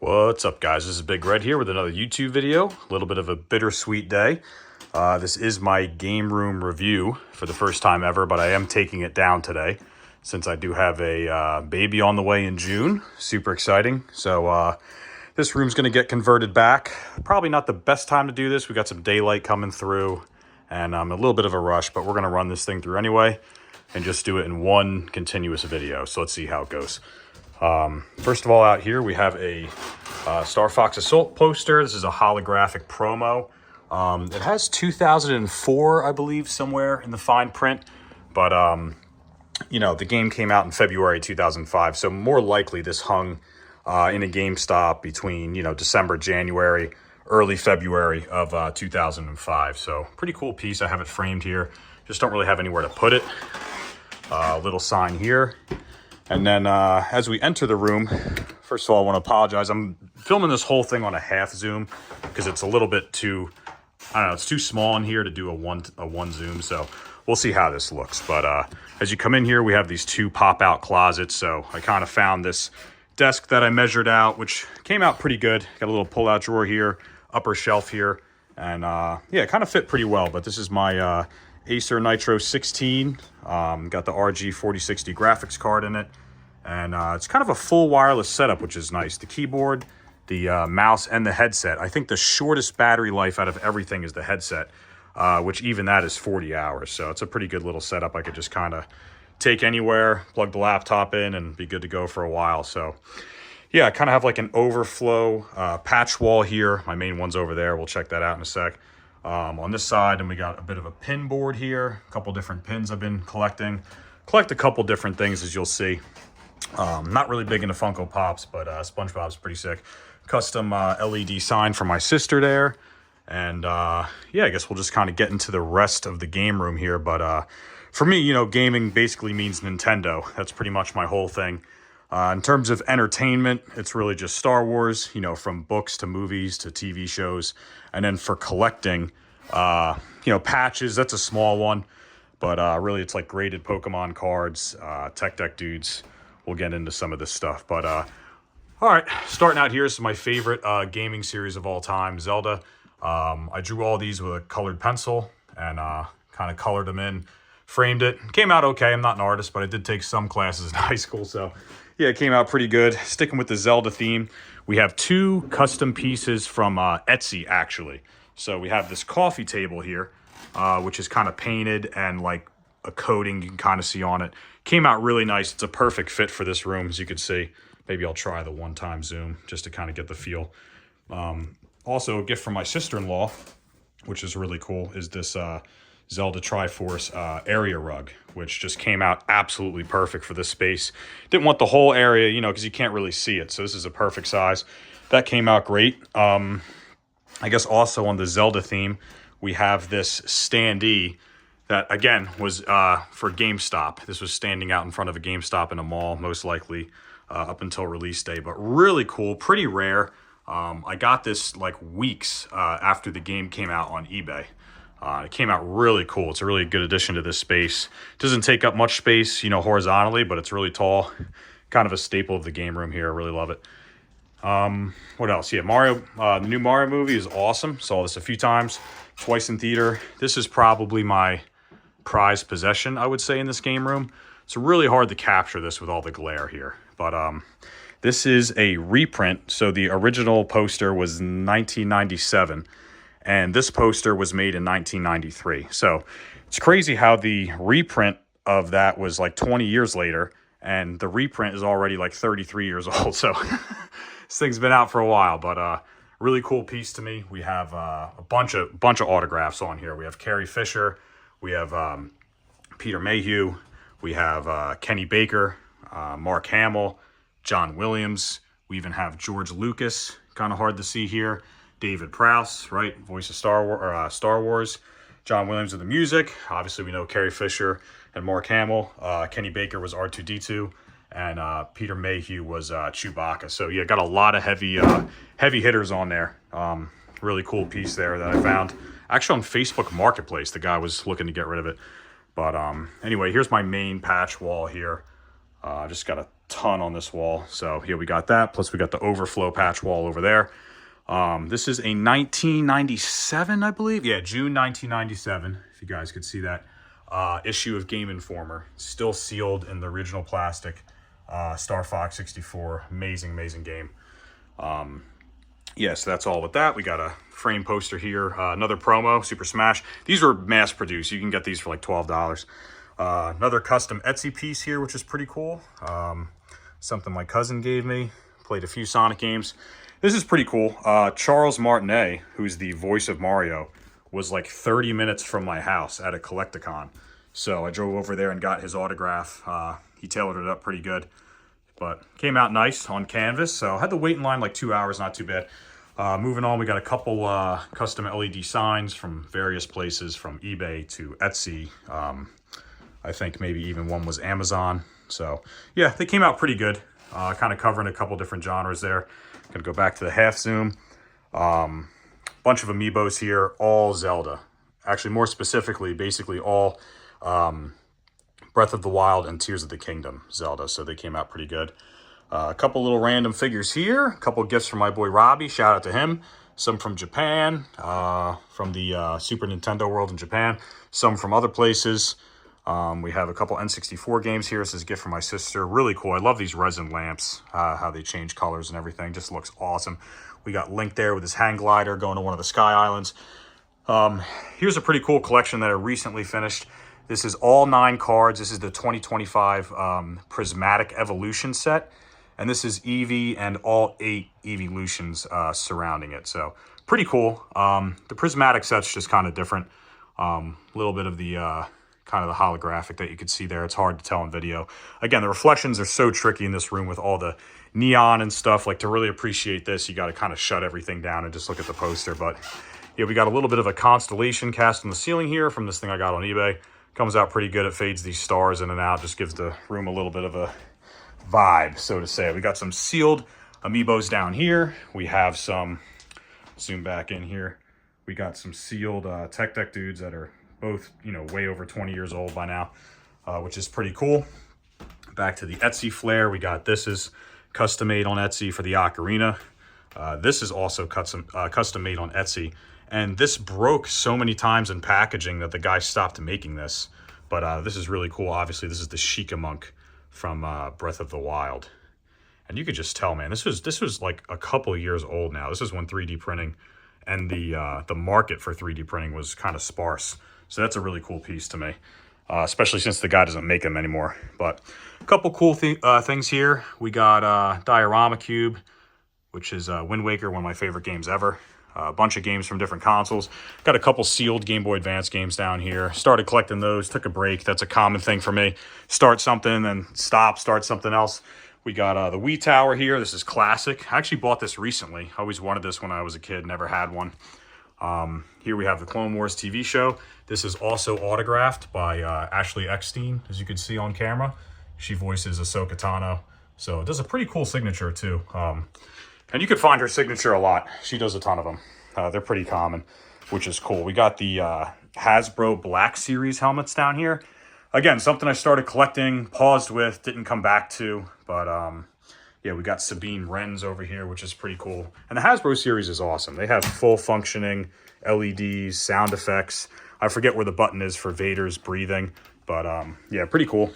What's up, guys? This is Big Red here with another YouTube video. A little bit of a bittersweet day. This is my game room review for the first time ever, but I am taking it down today since I do have a baby on the way in June. Super exciting. So this room's going to get converted back. Probably not the best time to do this. We got some daylight coming through and a little bit of a rush, but we're going to run this thing through anyway and just do it in one continuous video. So let's see how it goes. First of all, out here we have a Star Fox Assault poster. This is a holographic promo. It has 2004, I believe, somewhere in the fine print. But, you know, the game came out in February 2005. So more likely this hung in a GameStop between, you know, December, January, early February of 2005. So pretty cool piece. I have it framed here. Just don't really have anywhere to put it. Little sign here. And then as we enter the room, first of all, I want to apologize. I'm filming this whole thing on a half zoom because it's a little bit too, I don't know, it's too small in here to do a one zoom. So we'll see how this looks. But as you come in here, we have these two pop-out closets. So I kind of found this desk that I measured out, which came out pretty good. Got a little pull-out drawer here, upper shelf here. And yeah, it kind of fit pretty well. But this is my Acer Nitro 16. Got the RG 4060 graphics card in it. And it's kind of a full wireless setup, which is nice. The keyboard, the mouse, and the headset. I think the shortest battery life out of everything is the headset, which even that is 40 hours. So it's a pretty good little setup. I could just kind of take anywhere, plug the laptop in, and be good to go for a while. So yeah, I kind of have like an overflow patch wall here. My main one's over there. We'll check that out in a sec. On this side, and we got a bit of a pin board here. A couple different pins I've been collecting. Collect a couple different things, as you'll see. Not really big into Funko Pops, but SpongeBob's pretty sick. Custom LED sign for my sister there. And yeah, I guess we'll just kind of get into the rest of the game room here. But for me, you know, gaming basically means Nintendo. That's pretty much my whole thing. In terms of entertainment, it's really just Star Wars, you know, from books to movies to TV shows. And then for collecting, you know, patches, that's a small one. But really, it's like graded Pokemon cards, Tech Deck dudes. We'll get into some of this stuff. But all right, starting out here, this is my favorite gaming series of all time, Zelda. I drew all these with a colored pencil and kind of colored them in, framed it. Came out okay. I'm not an artist, but I did take some classes in high school. So yeah, it came out pretty good. Sticking with the Zelda theme, we have two custom pieces from Etsy, actually. So we have this coffee table here, which is kind of painted and like a coating you can kind of see on it. Came out really nice. It's a perfect fit for this room, as you can see. Maybe I'll try the one-time zoom just to kind of get the feel. Also, a gift from my sister-in-law, which is really cool, is this Zelda Triforce area rug, which just came out absolutely perfect for this space. Didn't want the whole area, you know, because you can't really see it. So this is a perfect size. That came out great. I guess also on the Zelda theme, we have this standee that, again, was for GameStop. This was standing out in front of a GameStop in a mall, most likely up until release day. But really cool, pretty rare. I got this like weeks after the game came out on eBay. It came out really cool. It's a really good addition to this space. It doesn't take up much space, you know, horizontally, but it's really tall. Kind of a staple of the game room here. I really love it. What else? Yeah, Mario, the new Mario movie is awesome. Saw this a few times, twice in theater. This is probably my prized possession, I would say, in this game room. It's really hard to capture this with all the glare here. But this is a reprint. So the original poster was 1997, and this poster was made in 1993. So it's crazy how the reprint of that was like 20 years later, and the reprint is already like 33 years old. So this thing's been out for a while, but really cool piece to me. We have a bunch of autographs on here. We have Carrie Fisher. We have Peter Mayhew. We have Kenny Baker, Mark Hamill, John Williams. We even have George Lucas, kind of hard to see here. David Prowse, right, voice of Star Wars. John Williams of the music. Obviously, we know Carrie Fisher and Mark Hamill. Kenny Baker was R2-D2, and Peter Mayhew was Chewbacca. So yeah, got a lot of heavy hitters on there. Really cool piece there that I found. Actually on Facebook Marketplace, the guy was looking to get rid of it. But anyway, here's my main patch wall here. Just got a ton on this wall. So here we got that. Plus we got the overflow patch wall over there. This is a 1997, I believe. Yeah, June 1997, if you guys could see that. Issue of Game Informer. Still sealed in the original plastic. Star Fox 64. Amazing, amazing game. Yeah, so that's all with that. We got a frame poster here. Another promo, Super Smash. These were mass produced. You can get these for like $12. Another custom Etsy piece here, which is pretty cool. Something my cousin gave me. Played a few Sonic games. This is pretty cool. Charles Martinet, who's the voice of Mario, was like 30 minutes from my house at a Collecticon. So I drove over there and got his autograph. He tailored it up pretty good, but came out nice on canvas. So I had to wait in line like 2 hours, not too bad. Moving on, we got a couple custom LED signs from various places, from eBay to Etsy. I think maybe even one was Amazon. So yeah, they came out pretty good. Kind of covering a couple different genres there. Gonna go back to the half zoom. Bunch of amiibos here, all Zelda. Actually, more specifically, basically all Breath of the Wild and Tears of the Kingdom Zelda. So they came out pretty good. A couple little random figures here. A couple gifts from my boy Robbie. Shout out to him. Some from Japan, from the Super Nintendo world in Japan. Some from other places. We have a couple N64 games here. This is a gift from my sister. Really cool. I love these resin lamps, how they change colors and everything. Just looks awesome. We got Link there with his hang glider going to one of the Sky Islands. Here's a pretty cool collection that I recently finished. This is all 9 cards. This is the 2025 Prismatic Evolution set. And this is Eevee and all 8 Eeveelutions surrounding it. So pretty cool. The Prismatic set's just kind of different. A little bit of the kind of the holographic that you could see there. It's hard to tell in video. Again, the reflections are so tricky in this room with all the neon and stuff. Like, to really appreciate this, you got to kind of shut everything down and just look at the poster. But yeah, we got a little bit of a constellation cast on the ceiling here from this thing I got on eBay. Comes out pretty good. It fades these stars in and out. Just gives the room a little bit of a vibe, so to say. We got some sealed amiibos down here. We have some, zoom back in here. We got some sealed Tech Deck dudes that are both, you know, way over 20 years old by now, which is pretty cool. Back to the Etsy flair. We got, this is custom made on Etsy for the Ocarina. This is also custom made on Etsy. And this broke so many times in packaging that the guy stopped making this. But this is really cool. Obviously, this is the Sheikah Monk from Breath of the Wild. And you could just tell, man, this was like a couple of years old now. This is when 3D printing and the market for 3D printing was kind of sparse. So that's a really cool piece to me, especially since the guy doesn't make them anymore. But a couple cool things here. We got Diorama Cube, which is Wind Waker, one of my favorite games ever. A bunch of games from different consoles. Got a couple sealed Game Boy Advance games down here. Started collecting those, took a break. That's a common thing for me. Start something, then stop, start something else. We got the Wii Tower here. This is classic. I actually bought this recently. I always wanted this when I was a kid, never had one. Here we have the Clone Wars TV show. This is also autographed by Ashley Eckstein, as you can see on camera. She voices Ahsoka Tano. So it does a pretty cool signature too. And you can find her signature a lot. She does a ton of them. They're pretty common, which is cool. We got the Hasbro Black Series helmets down here. Again, something I started collecting, paused with, didn't come back to. But yeah, we got Sabine Wrens over here, which is pretty cool. And the Hasbro series is awesome. They have full functioning LEDs, sound effects. I forget where the button is for Vader's breathing. But yeah, pretty cool.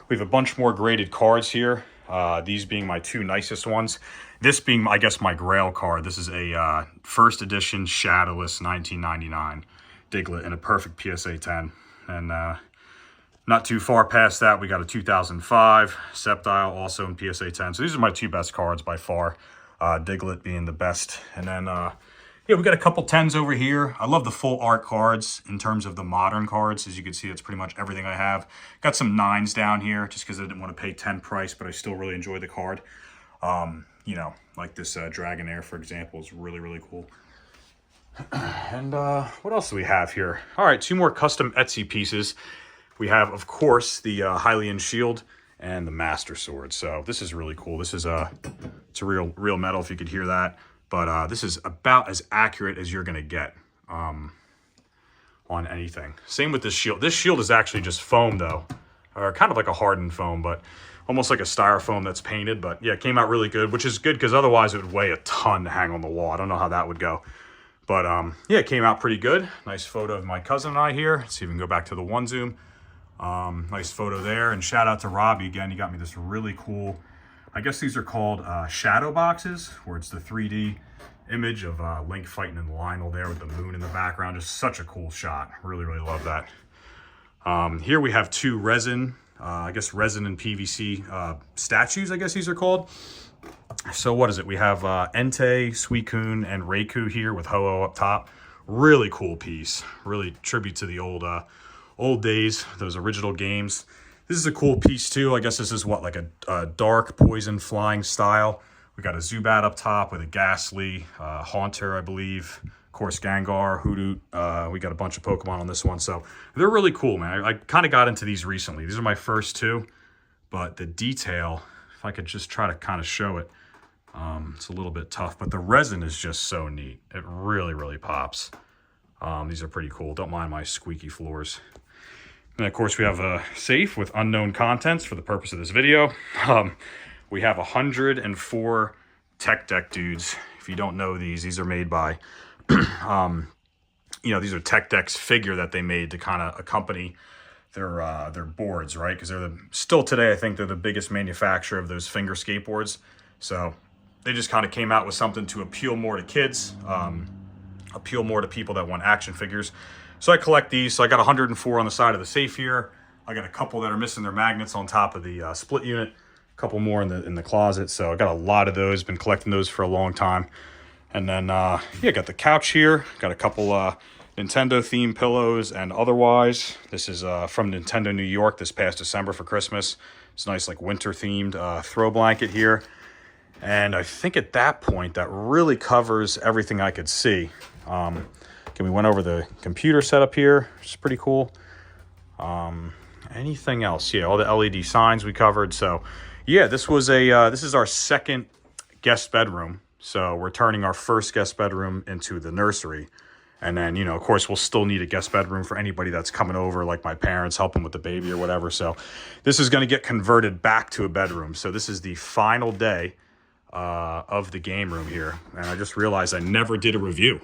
We have a bunch more graded cards here. These being my 2 nicest ones. This being, I guess, my Grail card. This is a first edition Shadowless 1999 Diglett in a perfect PSA 10. And not too far past that, we got a 2005 Sceptile, also in PSA 10. So these are my 2 best cards by far. Diglett being the best. And then, yeah, we got a couple 10s over here. I love the full art cards in terms of the modern cards. As you can see, that's pretty much everything I have. Got some 9s down here just because I didn't want to pay 10 price, but I still really enjoy the card. You know, like this Dragonair, for example, is really, really cool. And what else do we have here? All right, 2 more custom Etsy pieces. We have, of course, the Hylian Shield and the Master Sword. So this is really cool. This is it's a real metal, if you could hear that. But this is about as accurate as you're going to get on anything. Same with this shield. This shield is actually just foam, though. Or kind of like a hardened foam, but almost like a styrofoam that's painted. But yeah, it came out really good, which is good because otherwise it would weigh a ton to hang on the wall. I don't know how that would go. But yeah, it came out pretty good. Nice photo of my cousin and I here. Let's see if we can go back to the one zoom. Nice photo there. And shout out to Robbie again. He got me this really cool, I guess these are called shadow boxes, where it's the 3D image of Link fighting in Lionel there with the moon in the background. Just such a cool shot. Really, really love that. Here we have two resin, I guess resin and PVC statues, I guess these are called. So what is it? We have Entei, Suicune, and Raikou here with Ho-Oh up top. Really cool piece. Really tribute to the old days, those original games. This is a cool piece too. I guess this is what, like a dark poison flying style. We got a Zubat up top with a Ghastly, Haunter, I believe. Of course, Gengar, Hoodoo. We got a bunch of Pokemon on this one. So they're really cool, man. I kind of got into these recently. These are my first two. But the detail, if I could just try to kind of show it, it's a little bit tough. But the resin is just so neat. It really, really pops. These are pretty cool. Don't mind my squeaky floors. And of course, we have a safe with unknown contents for the purpose of this video. We have 104 Tech Deck dudes. If you don't know these are made by, you know, these are Tech Deck's figure that they made to kind of accompany their boards, right? Because they're still today, I think they're the biggest manufacturer of those finger skateboards. So they just kind of came out with something to appeal more to kids, appeal more to people that want action figures. So I collect these. So I got 104 on the side of the safe here. I got a couple that are missing their magnets on top of the split unit. A couple more in the closet. So I got a lot of those. Been collecting those for a long time. And then yeah, got the couch here. Got a couple Nintendo themed pillows and otherwise. This is from Nintendo New York this past December for Christmas. It's a nice like winter themed throw blanket here. And I think at that point that really covers everything I could see. We went over the computer setup here, which is pretty cool. Anything else? Yeah, all the LED signs we covered. So yeah, this was this is our second guest bedroom. So we're turning our first guest bedroom into the nursery. And then, you know, of course, we'll still need a guest bedroom for anybody that's coming over, like my parents helping with the baby or whatever. So this is going to get converted back to a bedroom. So this is the final day of the game room here. And I just realized I never did a review.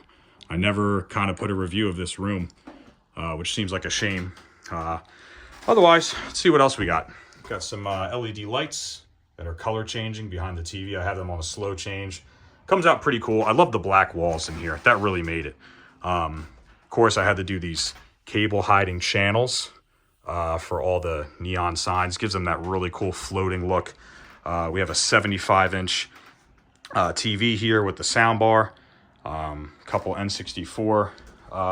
I never kind of put a review of this room, which seems like a shame. Otherwise, let's see what else we got. Got some LED lights that are color changing behind the TV. I have them on a slow change. Comes out pretty cool. I love the black walls in here. That really made it. Of course, I had to do these cable hiding channels for all the neon signs. Gives them that really cool floating look. We have a 75-inch TV here with the sound bar. Couple N64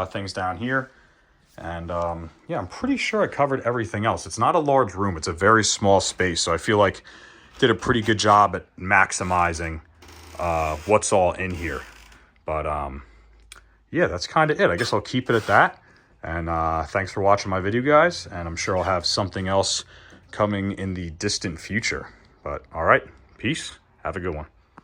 things down here. And yeah, I'm pretty sure I covered everything else. It's not a large room. It's a very small space. So I feel like did a pretty good job at maximizing what's all in here. But yeah, that's kind of it. I guess I'll keep it at that. And thanks for watching my video, guys. And I'm sure I'll have something else coming in the distant future. But all right, peace. Have a good one.